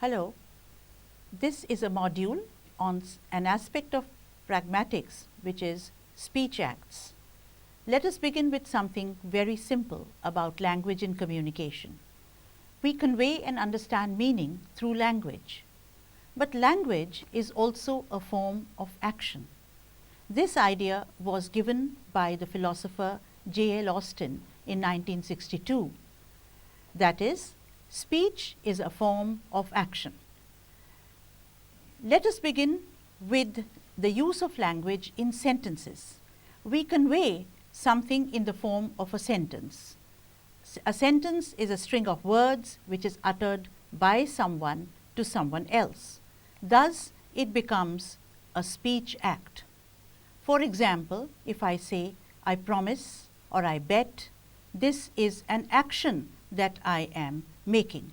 Hello, this is a module on an aspect of pragmatics, which is speech acts. Let us begin with something very simple about language in communication. We convey and understand meaning through language, but language is also a form of action. This idea was given by the philosopher J.L. Austin in 1962. That is, speech is a form of action. Let us begin with the use of language in sentences. We convey something in the form of a sentence. A sentence is a string of words which is uttered by someone to someone else. Thus, it becomes a speech act. For example, if I say, I promise or I bet, this is an action that I am making.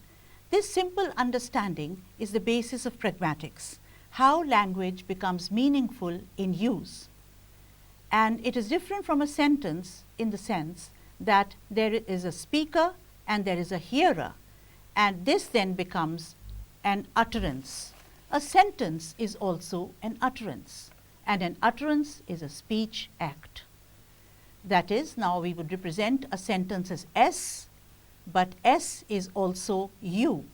This simple understanding is the basis of pragmatics, how language becomes meaningful in use. And it is different from a sentence in the sense that there is a speaker and there is a hearer, and this then becomes an utterance. A sentence is also an utterance, and an utterance is a speech act. That is, now we would represent a sentence as S, but S is also U.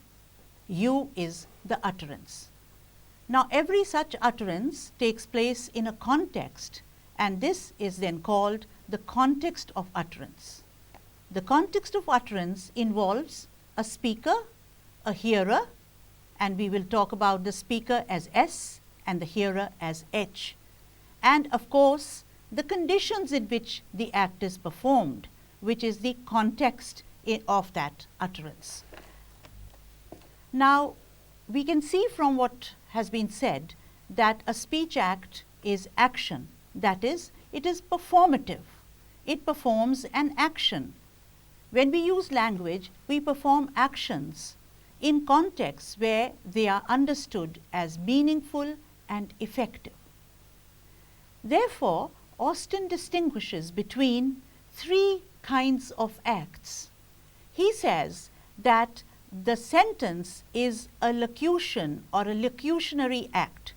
U is the utterance. Now, every such utterance takes place in a context, and this is then called the context of utterance. The context of utterance involves a speaker, a hearer, and we will talk about the speaker as S and the hearer as H, and of course, the conditions in which the act is performed, which is the context of that utterance. Now, we can see from what has been said that a speech act is action. That is, it is performative. It performs an action. When we use language, we perform actions in contexts where they are understood as meaningful and effective. Therefore, Austin distinguishes between three kinds of acts. He says that the sentence is a locution or a locutionary act.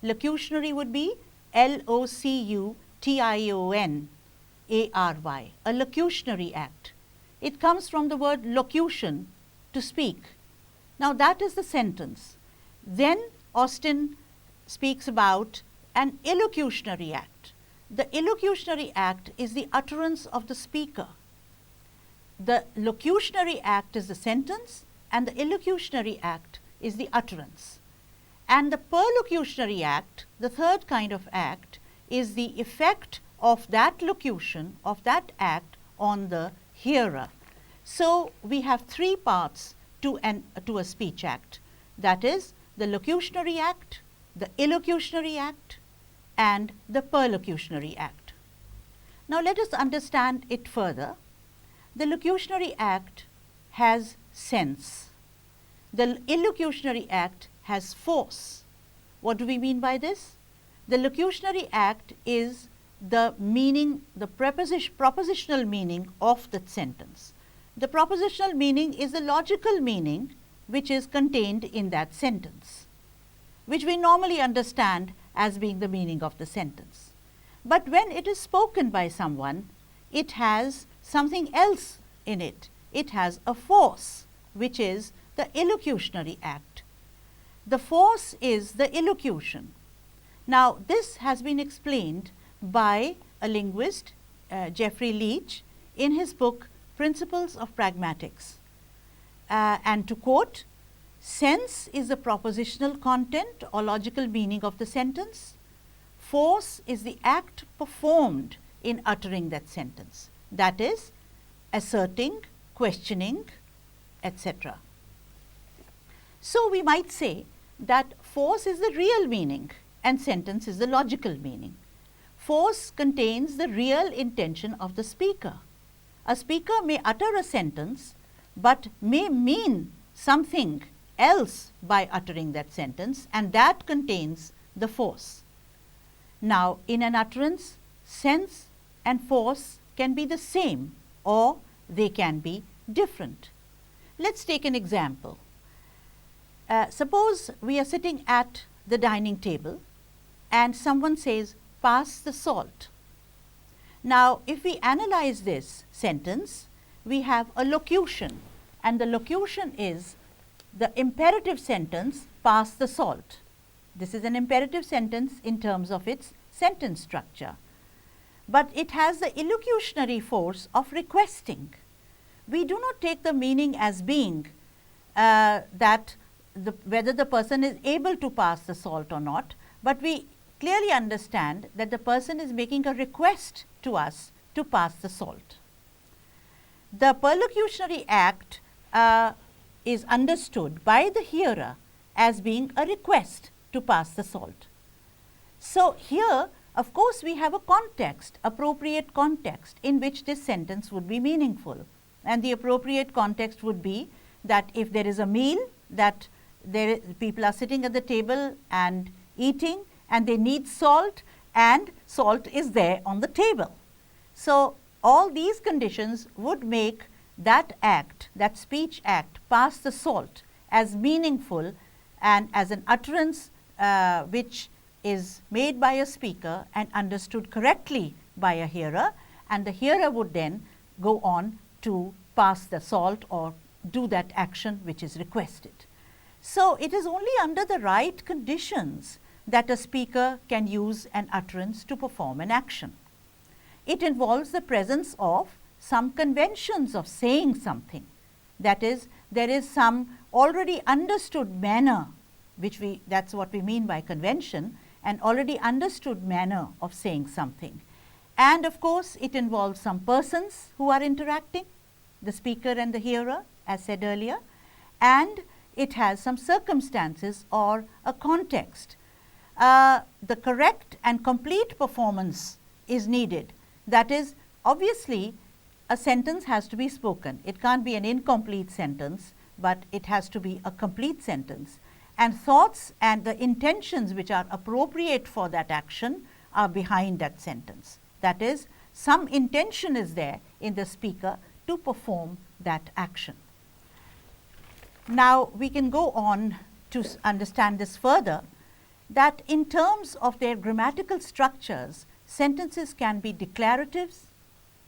Locutionary would be L-O-C-U-T-I-O-N-A-R-Y, a locutionary act. It comes from the word locution, to speak. Now, that is the sentence. Then Austin speaks about an elocutionary act. The elocutionary act is the utterance of the speaker. The locutionary act is the sentence, and the elocutionary act is the utterance. And the perlocutionary act, the third kind of act, is the effect of that locution, of that act on the hearer. So, we have three parts to a speech act, that is, the locutionary act, the elocutionary act, and the perlocutionary act. Now, let us understand it further. The locutionary act has sense. The elocutionary act has force. What do we mean by this? The locutionary act is the meaning, the propositional meaning of the sentence. The propositional meaning is the logical meaning which is contained in that sentence, which we normally understand as being the meaning of the sentence. But when it is spoken by someone, it has something else in it. It has a force, which is the elocutionary act. The force is the elocution. Now, this has been explained by a linguist, Jeffrey Leach, in his book Principles of Pragmatics. And to quote, sense is the propositional content or logical meaning of the sentence. Force is the act performed in uttering that sentence. That is, asserting, questioning, etc. So, we might say that force is the real meaning and sentence is the logical meaning. Force contains the real intention of the speaker. A speaker may utter a sentence, but may mean something else by uttering that sentence, and that contains the force. Now, in an utterance, sense and force can be the same or they can be different. Let us take an example. Suppose we are sitting at the dining table and someone says, pass the salt. Now, if we analyze this sentence, we have a locution, and the locution is the imperative sentence, pass the salt. This is an imperative sentence in terms of its sentence structure, but it has the elocutionary force of requesting. We do not take the meaning as being that whether the person is able to pass the salt or not, but we clearly understand that the person is making a request to us to pass the salt. The perlocutionary act is understood by the hearer as being a request to pass the salt. So, here of course, we have a context, appropriate context in which this sentence would be meaningful, and the appropriate context would be that if there is a meal, that people are sitting at the table and eating and they need salt, and salt is there on the table. So, all these conditions would make that act, that speech act, pass the salt as meaningful and as an utterance which is made by a speaker and understood correctly by a hearer, and the hearer would then go on to pass the salt or do that action which is requested. So, it is only under the right conditions that a speaker can use an utterance to perform an action. It involves the presence of some conventions of saying something. That is, there is some already understood manner, that's what we mean by convention, an already understood manner of saying something. And of course, it involves some persons who are interacting, the speaker and the hearer, as said earlier, and it has some circumstances or a context. The correct and complete performance is needed. That is, obviously, a sentence has to be spoken. It can't be an incomplete sentence, but it has to be a complete sentence. And thoughts and the intentions which are appropriate for that action are behind that sentence. That is, some intention is there in the speaker to perform that action. Now, we can go on to understand this further, that in terms of their grammatical structures, sentences can be declaratives,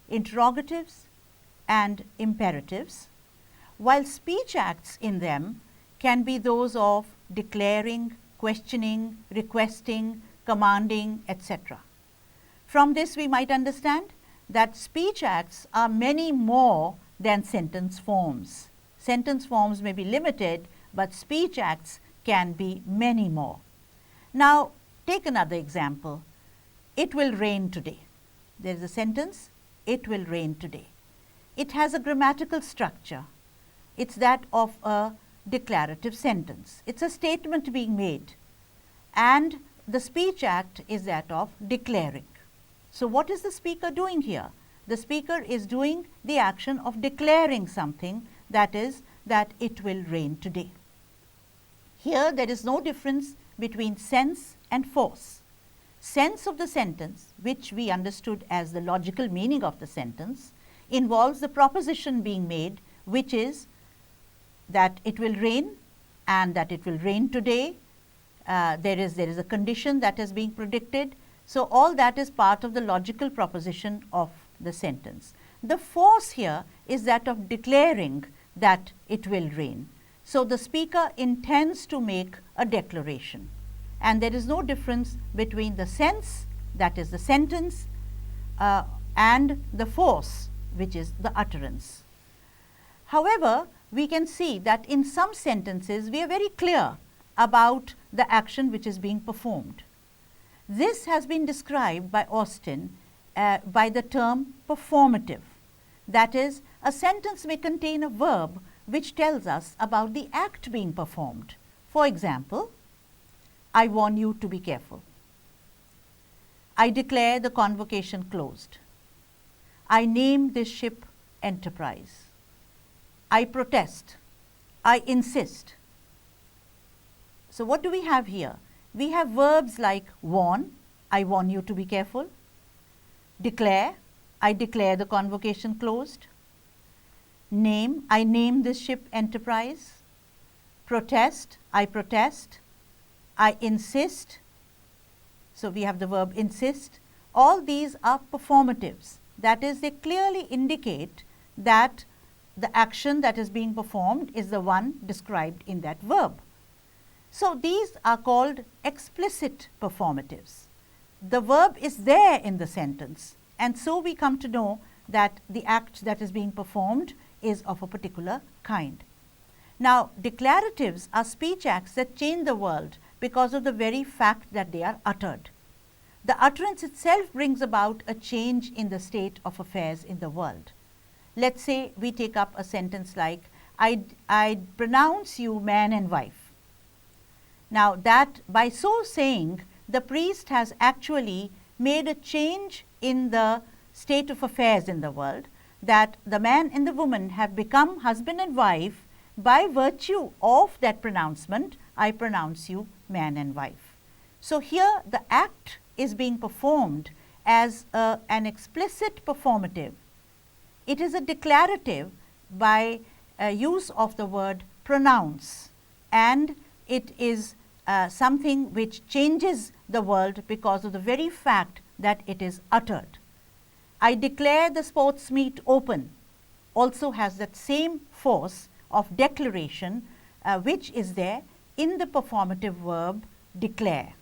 interrogatives, and imperatives, while speech acts in them can be those of declaring, questioning, requesting, commanding, etc. From this, we might understand that speech acts are many more than sentence forms. Sentence forms may be limited, but speech acts can be many more. Now, take another example. It will rain today. There is a sentence, it will rain today. It has a grammatical structure. It's that of a declarative sentence. It's a statement being made, and the speech act is that of declaring. So, what is the speaker doing here? The speaker is doing the action of declaring something, that is, that it will rain today. Here, there is no difference between sense and force. Sense of the sentence, which we understood as the logical meaning of the sentence, involves the proposition being made, which is that it will rain and that it will rain today. There is a condition that is being predicted. So, all that is part of the logical proposition of the sentence. The force here is that of declaring that it will rain. So, the speaker intends to make a declaration, and there is no difference between the sense, that is the sentence, and the force, which is the utterance. However, we can see that in some sentences we are very clear about the action which is being performed. This has been described by Austin by the term performative. That is, a sentence may contain a verb which tells us about the act being performed. For example, I warn you to be careful. I declare the convocation closed. I name this ship Enterprise. I protest. I insist. So, what do we have here? We have verbs like warn, I warn you to be careful. Declare, I declare the convocation closed. Name, I name this ship Enterprise. protest, I insist. So, we have the verb insist. All these are performatives. That is, they clearly indicate that the action that is being performed is the one described in that verb. So, these are called explicit performatives. The verb is there in the sentence, and so we come to know that the act that is being performed is of a particular kind. Now, declaratives are speech acts that change the world because of the very fact that they are uttered. The utterance itself brings about a change in the state of affairs in the world. Let's say we take up a sentence like, I pronounce you man and wife. Now, that by so saying, the priest has actually made a change in the state of affairs in the world, that the man and the woman have become husband and wife by virtue of that pronouncement, I pronounce you man and wife. So, here the act is being performed as an explicit performative. It is a declarative by use of the word pronounce, and it is something which changes the world because of the very fact that it is uttered. I declare the sports meet open also has that same force of declaration which is there in the performative verb declare.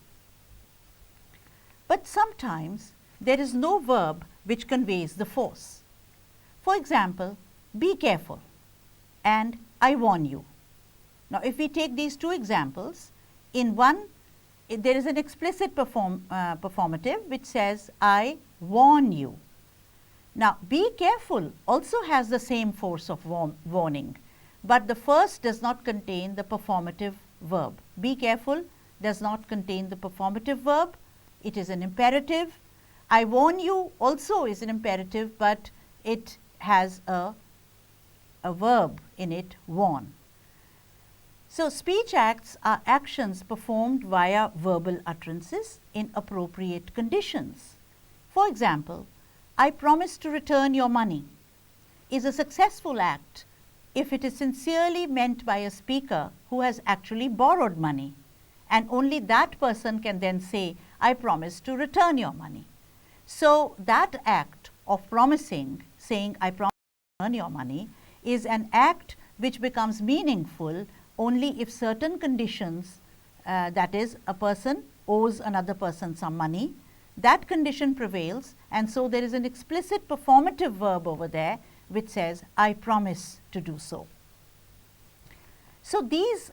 But sometimes there is no verb which conveys the force. For example, be careful and I warn you. Now, if we take these two examples, in one there is an explicit performative which says I warn you. Now, be careful also has the same force of warning, but the first does not contain the performative verb. Be careful does not contain the performative verb, it is an imperative. I warn you also is an imperative, but it has a verb in it, warn. So, speech acts are actions performed via verbal utterances in appropriate conditions. For example, I promise to return your money is a successful act if it is sincerely meant by a speaker who has actually borrowed money, and only that person can then say, I promise to return your money. So, that act of promising, saying I promise to return your money, is an act which becomes meaningful only if certain conditions, that is, a person owes another person some money, that condition prevails, and so there is an explicit performative verb over there which says I promise to do so. So, these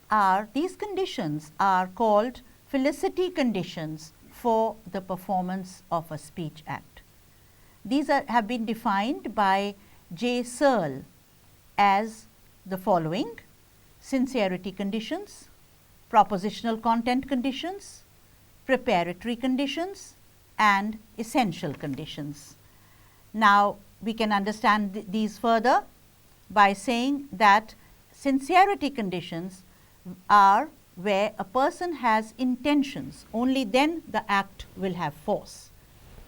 conditions are called felicity conditions for the performance of a speech act. These have been defined by J. Searle as the following: sincerity conditions, propositional content conditions, preparatory conditions, and essential conditions. Now, we can understand these further by saying that sincerity conditions are where a person has intentions, only then the act will have force.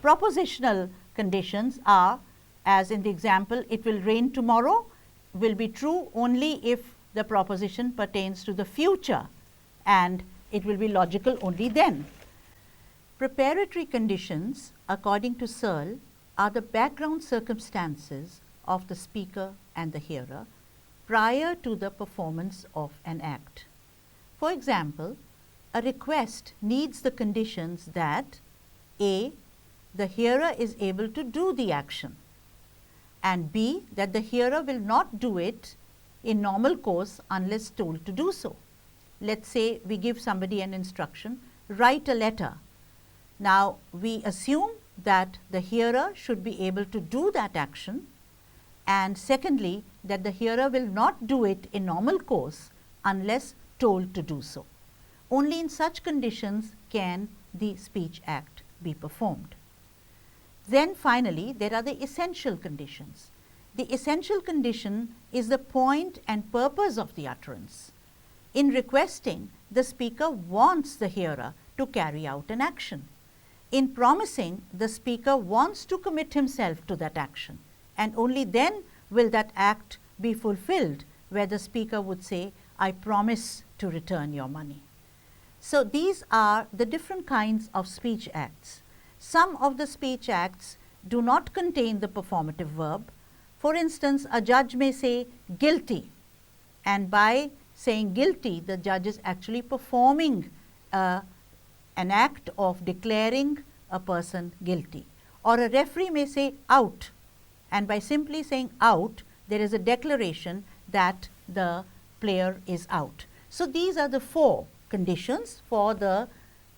Propositional conditions are, as in the example, it will rain tomorrow, will be true only if the proposition pertains to the future, and it will be logical only then. Preparatory conditions, according to Searle, are the background circumstances of the speaker and the hearer prior to the performance of an act. For example, a request needs the conditions that A. the hearer is able to do the action, and B. that the hearer will not do it in normal course unless told to do so. Let's say we give somebody an instruction, write a letter. Now, we assume that the hearer should be able to do that action, and secondly, that the hearer will not do it in normal course unless told to do so. Only in such conditions can the speech act be performed. Then finally, there are the essential conditions. The essential condition is the point and purpose of the utterance. In requesting, the speaker wants the hearer to carry out an action. In promising, the speaker wants to commit himself to that action, and only then will that act be fulfilled, where the speaker would say, I promise to return your money. So these are the different kinds of speech acts. Some of the speech acts do not contain the performative verb. For instance, a judge may say guilty, and by saying guilty, the judge is actually performing an act of declaring a person guilty. Or a referee may say out, and by simply saying out, there is a declaration that the player is out. So these are the 4 conditions for the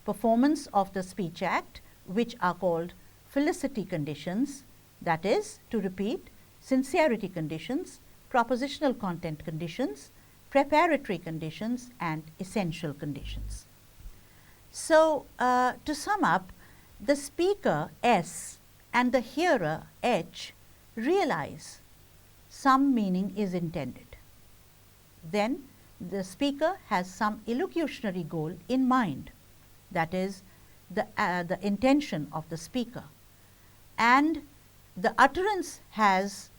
performance of the speech act, which are called felicity conditions, that is, to repeat, sincerity conditions, propositional content conditions, preparatory conditions, and essential conditions. So to sum up, the speaker S and the hearer H realize some meaning is intended. Then the speaker has some elocutionary goal in mind, that is the intention of the speaker, and the utterance has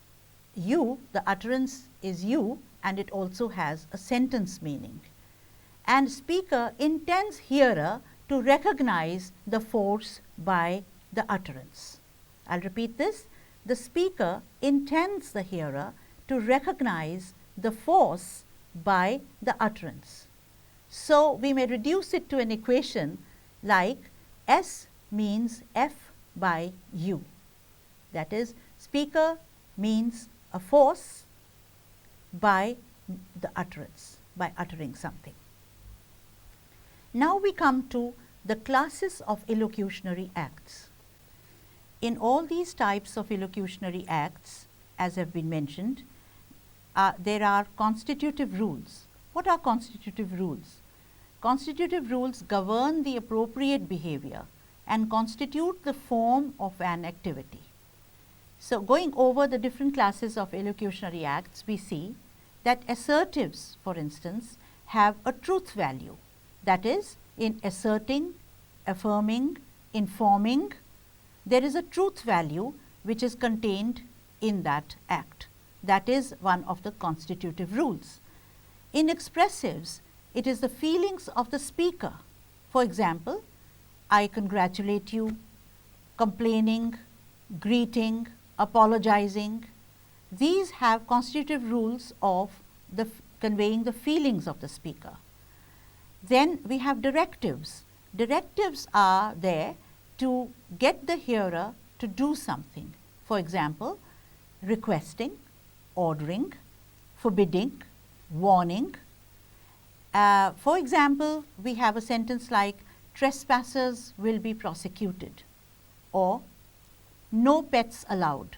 you, the utterance is you, and it also has a sentence meaning, and speaker intends hearer to recognize the force by the utterance. I'll repeat this. The speaker intends the hearer to recognize the force by the utterance. So we may reduce it to an equation like S means F by U. That is, speaker means a force by the utterance, by uttering something. Now we come to the classes of elocutionary acts. In all these types of elocutionary acts, as have been mentioned, there are constitutive rules. What are constitutive rules? Constitutive rules govern the appropriate behavior and constitute the form of an activity. So going over the different classes of elocutionary acts, we see that assertives, for instance, have a truth value. That is, in asserting, affirming, informing, there is a truth value which is contained in that act. That is one of the constitutive rules. In expressives, it is the feelings of the speaker. For example, I congratulate you, complaining, greeting, apologizing. These have constitutive rules of conveying the feelings of the speaker. Then we have directives. Directives are there to get the hearer to do something. For example, requesting, ordering, forbidding, warning. For example, we have a sentence like trespassers will be prosecuted, or no pets allowed.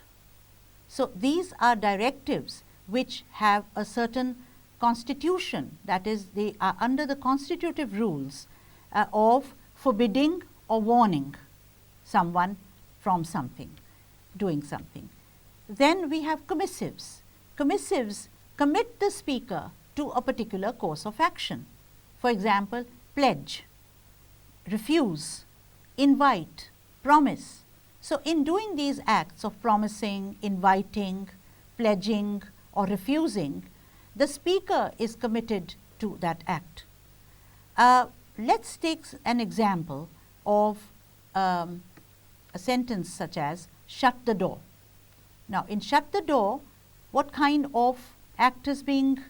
So these are directives which have a certain constitution, that is, they are under the constitutive rules of forbidding or warning someone from something, doing something. Then we have commissives. Commissives commit the speaker to a particular course of action. For example, pledge, refuse, invite, promise. So in doing these acts of promising, inviting, pledging, or refusing, the speaker is committed to that act. Let's take an example of a sentence such as shut the door. Now in shut the door, what kind of act is being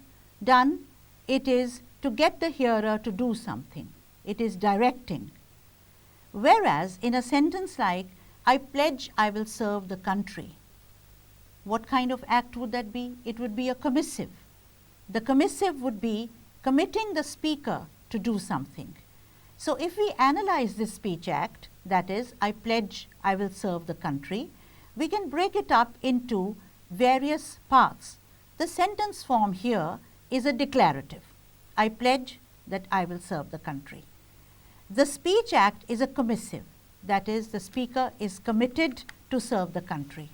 done? It is to get the hearer to do something. It is directing. Whereas in a sentence like I pledge I will serve the country, what kind of act would that be? It would be a commissive. The commissive would be committing the speaker to do something. So if we analyze this speech act, that is, I pledge I will serve the country, we can break it up into various parts. The sentence form here is a declarative. I pledge that I will serve the country. The speech act is a commissive, that is, the speaker is committed to serve the country.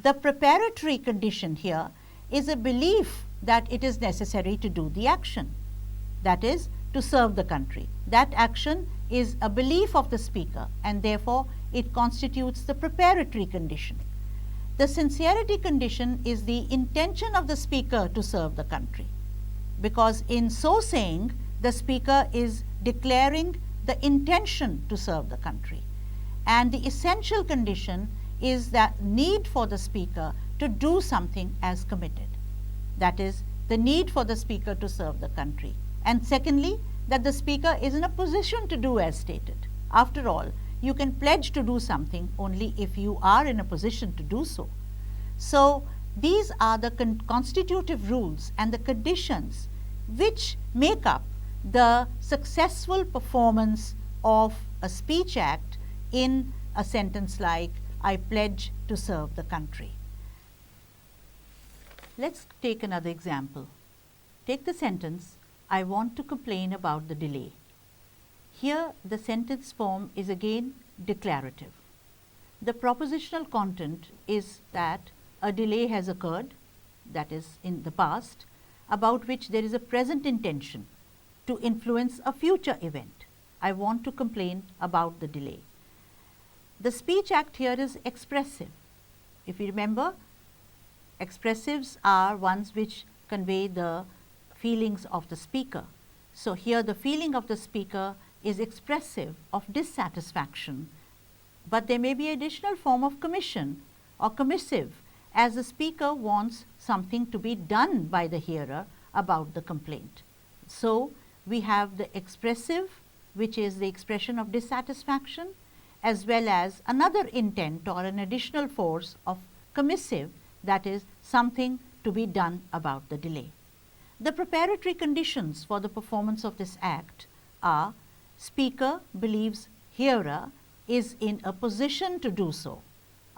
The preparatory condition here is a belief that it is necessary to do the action, that is, to serve the country. That action is a belief of the speaker, and therefore it constitutes the preparatory condition. The sincerity condition is the intention of the speaker to serve the country. because in so saying, the speaker is declaring the intention to serve the country. And the essential condition is that need for the speaker to do something as committed. That is, the need for the speaker to serve the country. And secondly, that the speaker is in a position to do as stated. After all, you can pledge to do something only if you are in a position to do so. So, these are the constitutive rules and the conditions which make up the successful performance of a speech act in a sentence like, I pledge to serve the country. Let's take another example. Take the sentence, I want to complain about the delay. Here the sentence form is again declarative. The propositional content is that a delay has occurred, that is in the past, about which there is a present intention to influence a future event. I want to complain about the delay. The speech act here is expressive. If you remember, expressives are ones which convey the feelings of the speaker. So, here the feeling of the speaker is expressive of dissatisfaction, but there may be additional form of commission or commissive, as the speaker wants something to be done by the hearer about the complaint. So, we have the expressive, which is the expression of dissatisfaction, as well as another intent or an additional force of commissive, that is something to be done about the delay. The preparatory conditions for the performance of this act are speaker believes hearer is in a position to do so.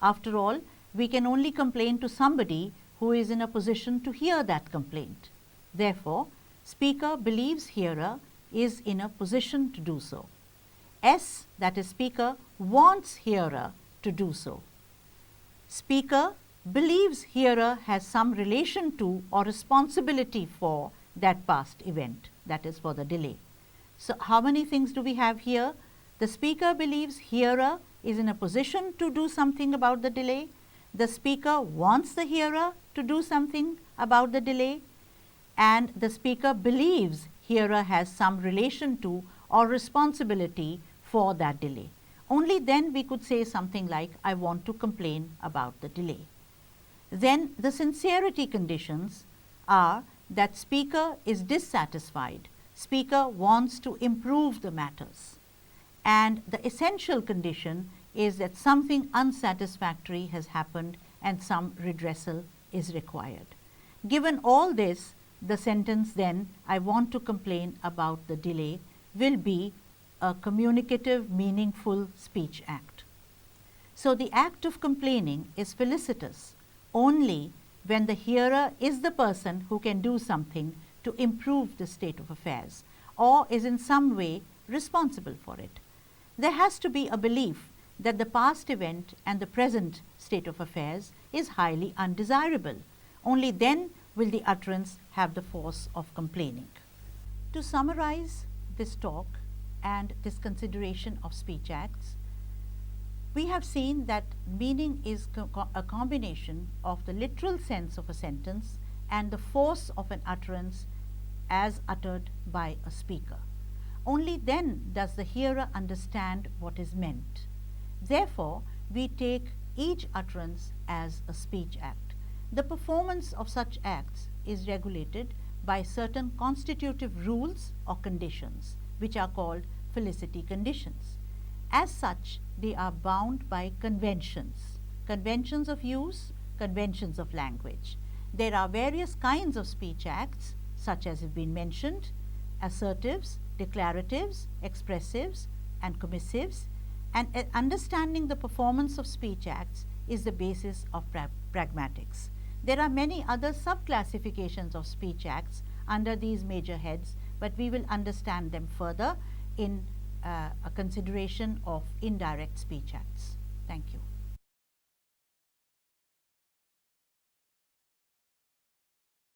After all, we can only complain to somebody who is in a position to hear that complaint. Therefore, speaker believes hearer is in a position to do so. S, that is speaker, wants hearer to do so. Speaker believes hearer has some relation to or responsibility for that past event, that is for the delay. So, how many things do we have here? The speaker believes hearer is in a position to do something about the delay. The speaker wants the hearer to do something about the delay, and the speaker believes hearer has some relation to or responsibility for that delay. Only then we could say something like, I want to complain about the delay. Then the sincerity conditions are that speaker is dissatisfied, speaker wants to improve the matters, and the essential condition is that something unsatisfactory has happened and some redressal is required. Given all this, the sentence then, I want to complain about the delay, will be a communicative, meaningful speech act. So, the act of complaining is felicitous only when the hearer is the person who can do something to improve the state of affairs or is in some way responsible for it. There has to be a belief that the past event and the present state of affairs is highly undesirable. Only then will the utterance have the force of complaining. To summarize this talk and this consideration of speech acts, we have seen that meaning is a combination of the literal sense of a sentence and the force of an utterance as uttered by a speaker. Only then does the hearer understand what is meant. Therefore, we take each utterance as a speech act. The performance of such acts is regulated by certain constitutive rules or conditions, which are called felicity conditions. As such, they are bound by conventions, conventions of use, conventions of language. There are various kinds of speech acts, such as have been mentioned, assertives, declaratives, expressives, and commissives, and understanding the performance of speech acts is the basis of pragmatics. There are many other sub-classifications of speech acts under these major heads, but we will understand them further in a consideration of indirect speech acts. Thank you.